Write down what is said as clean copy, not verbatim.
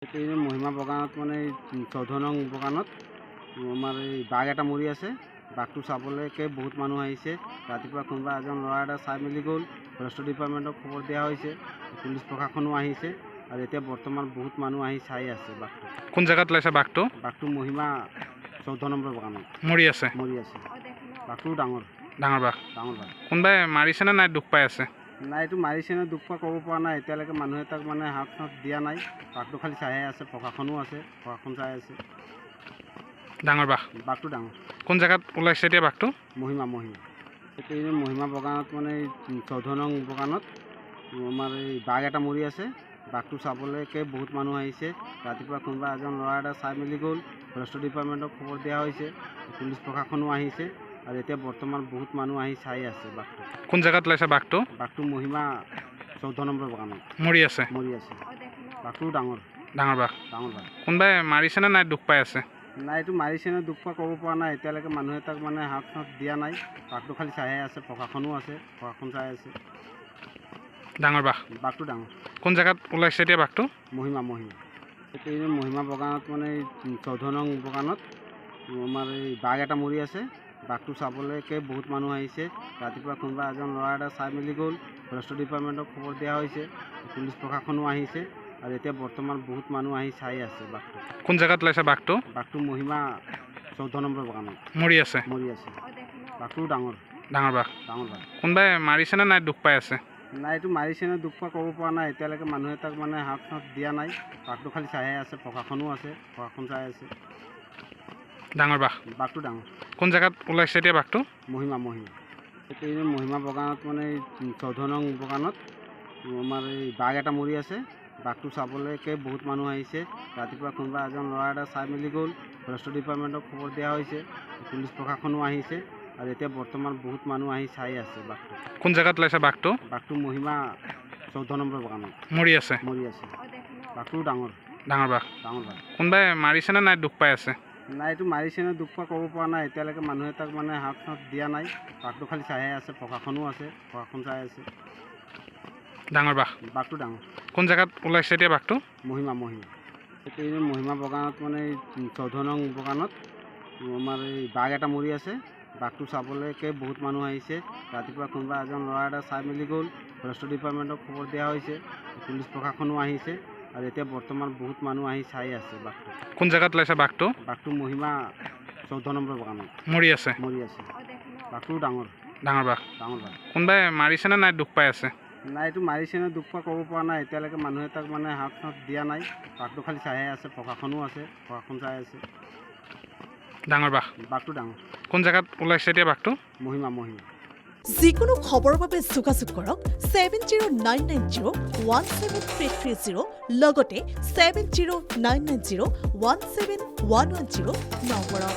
এই মহিমা বাগানত মানে 14 নং বাগানত আমাৰ এই বাঘ এটা মৰি আছে। বাঘটো চাবলৈকে বহুত মানুহ আহিছে। ৰাতিপুৱা কোনোবা এজন ল'ৰা এটা চাই মেলি গ'ল। ফৰেষ্ট ডিপাৰ্টমেণ্টক খবৰ দিয়া হৈছে, পুলিচ প্ৰশাসনো আহিছে আৰু এতিয়া বৰ্তমান বহুত মানুহ আহি চাই আছে বাঘটো। কোন জায়গাত ওলাইছে বাঘটো? বাঘটো মহিমা 14 নম্বৰ বাগানত মৰি আছে। বাঘটো ডাঙৰ বাঘ। ডাঙৰ বাঘ। কোনোবাই মাৰিছে নে নাই দুখ পাই আছে? নাই, এইটো মাৰিছে নে দুখ পোৱা ক'ব পৰা নাই। এতিয়ালৈকে মানুহে তাক মানে হাত দিয়া নাই। বাঘটো খালি চাইহে আছে, প্ৰশাসনো আছে, প্ৰশাসন চাই আছে। ডাঙৰ বাঘ। বাঘটো ডাঙৰ। কোন জায়গাত ওলাইছে এতিয়া বাঘটো? মহিমা এই মহিমা বাগানত মানে 14 নং বাগানত আমাৰ এই বাঘ এটা মৰি আছে। বাঘটো চাবলৈকে বহুত মানুহ আহিছে। ৰাতিপুৱা কোনোবা এজন ল'ৰা এটা চাই মেলি গ'ল। ফৰেষ্ট ডিপাৰ্টমেণ্টক খবৰ দিয়া হৈছে, পুলিচ প্ৰশাসনো আহিছে আৰু এতিয়া বৰ্তমান বহুত মানুহ আহি চাই আছে বাঘটো। কোন জায়গাত ওলাইছে বাঘটো? বাঘটো মহিমা 14 নম্বৰ বাগানত মৰি আছে। বাঘটো ডাঙৰ বাঘ। বাঘ। কোনোবাই মাৰিছে নে নাই দুখ পাই আছে? নাই, এইটো মাৰিছে নে দুখ পোৱা ক'ব পৰা নাই। এতিয়ালৈকে মানুহে তাক মানে হাত দিয়া নাই। বাঘটো খালি চাইহে আছে, প্ৰশাসনো আছে, প্ৰশাসন চাই আছে। ডাঙৰ বাঘ। বাঘটো ডাঙৰ। কোন জায়গাত ওলাইছে এতিয়া বাঘটো? মহিমা এই মহিমা বাগানত মানে 14 নং বাগানত আমাৰ এই বাঘ এটা মৰি আছে। বাঘটো চাবলৈকে বহুত মানুহ আহিছে। ৰাতিপুৱা কোনোবা এজন ল'ৰা এটা চাই মেলি গ'ল। ফৰেষ্ট ডিপাৰ্টমেণ্টক খবৰ দিয়া হৈছে, পুলিচ প্ৰশাসনো আহিছে আৰু এতিয়া বৰ্তমান বহুত মানুহ আহি চাই আছে বাঘটো। কোন জায়গাত ওলাইছে বাঘটো? বাঘটো মহিমা 14 নম্বৰ বাগানত মৰি আছে। বাঘটো ডাঙৰ বাঘ। বাঘ। কোনোবাই মাৰিছে নে নাই দুখ পাই আছে? নাই, এইটো মাৰিছে নে দুখ পোৱা ক'ব পৰা নাই। এতিয়ালৈকে মানুহে তাক মানে হাত দিয়া নাই। বাঘটো খালি চাইহে আছে, প্ৰশাসনো আছে, প্ৰশাসন চাই আছে। ডাঙৰ বাঘ। বাঘটো ডাঙৰ। কোন জায়গাত ওলাইছে এতিয়া বাঘটো? মহিমা এই মহিমা বাগানত মানে 14 নং বাগানত আমাৰ এই বাঘ এটা মৰি আছে। বাঘটো চাবলৈকে বহুত মানুহ আহিছে। ৰাতিপুৱা কোনোবা এজন ল'ৰা এটা চাই মেলি গ'ল। ফৰেষ্ট ডিপাৰ্টমেণ্টক খবৰ দিয়া হৈছে, পুলিচ প্ৰশাসনো আহিছে আৰু এতিয়া বৰ্তমান বহুত মানুহ আহি চাই আছে বাঘটো। কোন জায়গাত ওলাইছে বাঘটো? বাঘটো মহিমা 14 নম্বৰ বাগানত মৰি আছে। বাঘটো ডাঙৰ বাঘ। বাঘ। কোনোবাই মাৰিছে নে নাই দুখ পাই আছে? নাই, এইটো মাৰিছে নে দুখ পোৱা ক'ব পৰা নাই। এতিয়ালৈকে মানুহে তাক মানে হাত দিয়া নাই। বাঘটো খালি চাইহে আছে, প্ৰশাসনো আছে, প্ৰশাসন চাই আছে। ডাঙৰ বাঘ। বাঘটো ডাঙৰ। কোন জায়গাত ওলাইছে এতিয়া বাঘটো? মহিমা এই মহিমা বাগানত মানে 14 নং বাগানত আমাৰ এই বাঘ এটা মৰি আছে। বাঘটো চাবলৈকে বহুত মানুহ আহিছে। ৰাতিপুৱা কোনোবা এজন ল'ৰা এটা চাই মেলি গ'ল। ফৰেষ্ট ডিপাৰ্টমেণ্টক খবৰ দিয়া হৈছে, পুলিচ প্ৰশাসনো আহিছে আৰু এতিয়া বৰ্তমান বহুত মানুহ আহি চাই আছে বাঘটো। কোন জায়গাত ওলাইছে বাঘটো? বাঘটো মহিমা 14 নম্বৰ বাগানত মৰি আছে। বাঘটো ডাঙৰ বাঘ। বাঘ। কোনোবাই মাৰিছে নে নাই দুখ পাই আছে? নাই, এইটো মাৰিছে নে দুখ পোৱা ক'ব পৰা নাই। এতিয়ালৈকে মানুহে তাক মানে হাত দিয়া নাই। বাঘটো খালি চাইহে আছে, প্ৰশাসনো আছে, প্ৰশাসন চাই আছে। ডাঙৰ বাঘ। বাঘটো ডাঙৰ। কোন জায়গাত ওলাইছে এতিয়া বাঘটো? মহিমা যিকোনো খবৰৰ বাবে যোগাযোগ কৰক 7099017330 লগতে 7099017110 নম্বৰত।